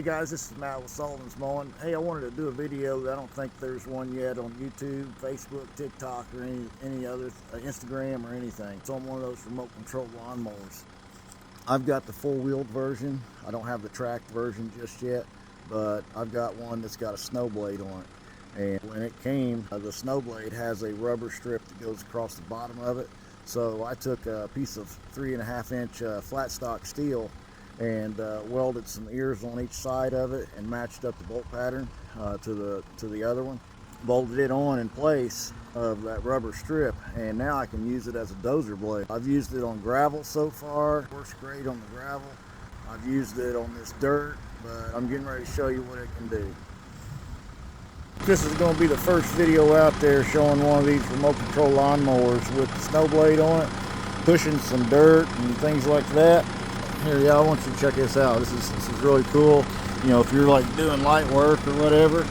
Hey guys, this is Matt with Sullivan's Mowing. Hey, I wanted to do a video. I don't think there's one yet on YouTube, Facebook, TikTok, or any other, Instagram or anything. So I'm one of those remote control lawnmowers. I've got the four-wheeled version. I don't have the tracked version just yet, but I've got one that's got a snow blade on it. And when it came, the snow blade has a rubber strip that goes across the bottom of it. So I took a piece of 3.5-inch flat stock steel and welded some ears on each side of it and matched up the bolt pattern to the other one. Bolted it on in place of that rubber strip, and now I can use it as a dozer blade. I've used it on gravel so far. Works great on the gravel. I've used it on this dirt, but I'm getting ready to show you what it can do. This is going to be the first video out there showing one of these remote control lawnmowers with the snow blade on it, pushing some dirt and things like that. Here, yeah, I want you to check this out. This is really cool. You know, if you're like doing light work or whatever.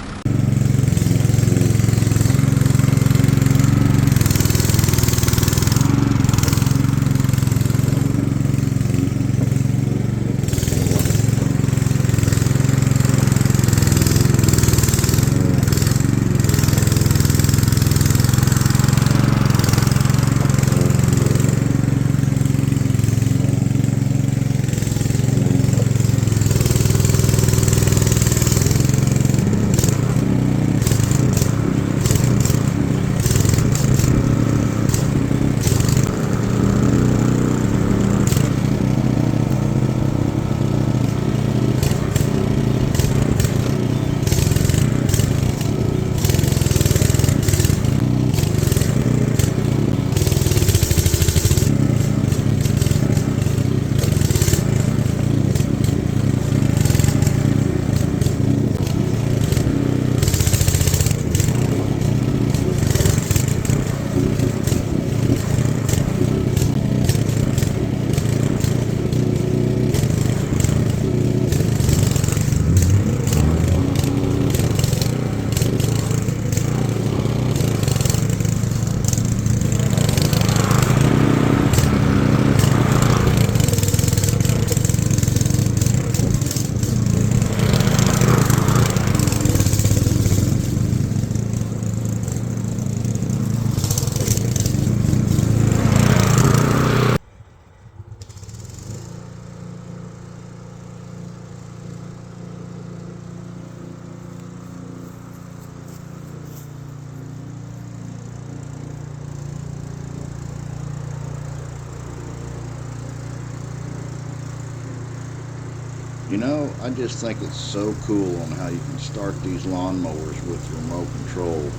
You know, I just think it's so cool on how you can start these lawnmowers with remote control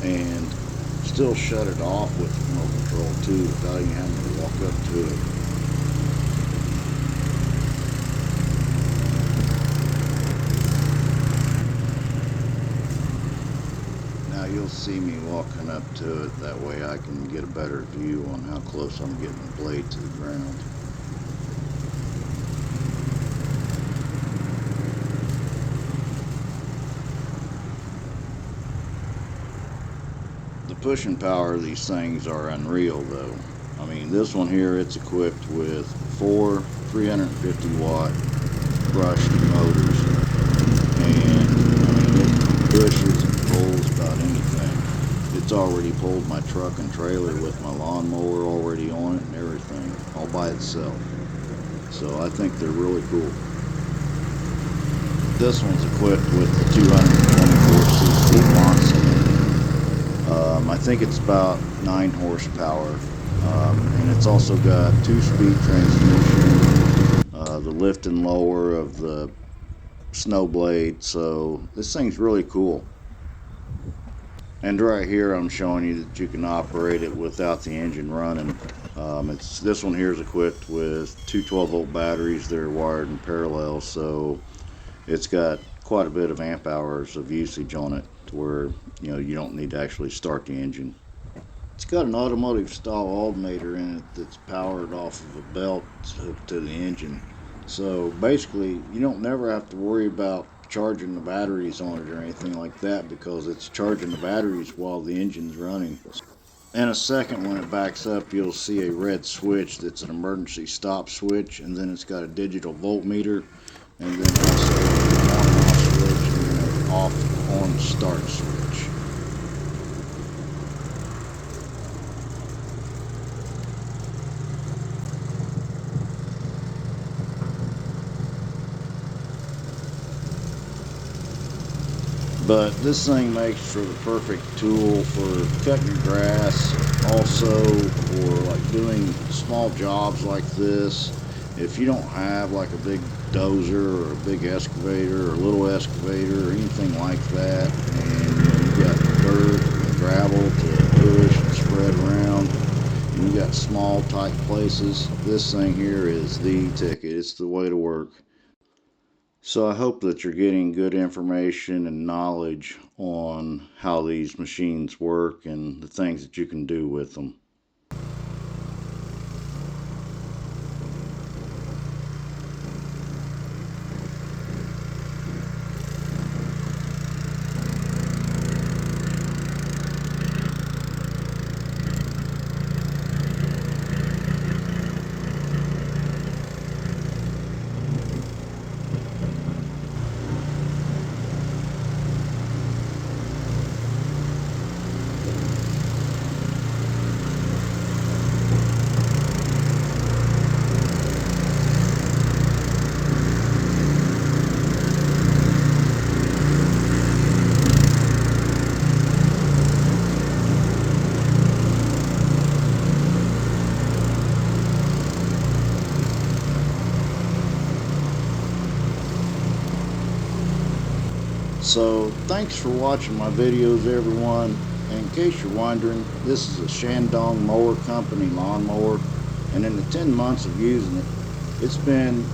and still shut it off with remote control too without you having to walk up to it. Now you'll see me walking up to it, that way I can get a better view on how close I'm getting the blade to the ground. The pushing power of these things are unreal though. I mean, this one here, it's equipped with 4 350-watt brushed motors, and I mean, it pushes and pulls about anything. It's already pulled my truck and trailer with my lawnmower already on it and everything, all by itself. So I think they're really cool. This one's equipped with the 224cc lawn cylinder. I think it's about 9 horsepower, and it's also got 2-speed transmission, the lift and lower of the snow blade, so this thing's really cool. And right here I'm showing you that you can operate it without the engine running. This one here is equipped with 2 12-volt batteries that are wired in parallel, so it's got quite a bit of amp hours of usage on it, to where you don't need to actually start the engine. It's got an automotive style alternator in it that's powered off of a belt hooked to the engine. So basically you don't never have to worry about charging the batteries on it or anything like that, because it's charging the batteries while the engine's running. In a second, when it backs up, you'll see a red switch that's an emergency stop switch, and then it's got a digital voltmeter, and then also But this thing makes for the perfect tool for cutting your grass, also for like doing small jobs like this. If you don't have like a big dozer or a big excavator or a little excavator or anything like that, and you've got dirt and gravel to push and spread around, and you got small tight places, this thing here is the ticket. It's the way to work. So I hope that you're getting good information and knowledge on how these machines work and the things that you can do with them. So thanks for watching my videos, everyone. And in case you're wondering, this is a Shandong Mower Company lawnmower, and in the 10 months of using it, it's been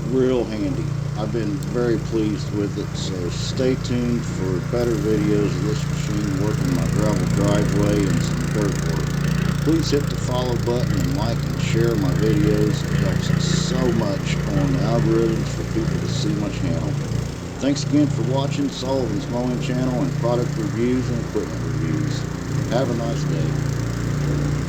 real handy. I've been very pleased with it, so stay tuned for better videos of this machine working my gravel driveway and some dirt work. Please hit the follow button and like and share my videos. It helps so much on the algorithms for people to see my channel. Thanks again for watching Sullivan's Mowing Channel and product reviews and equipment reviews. Have a nice day.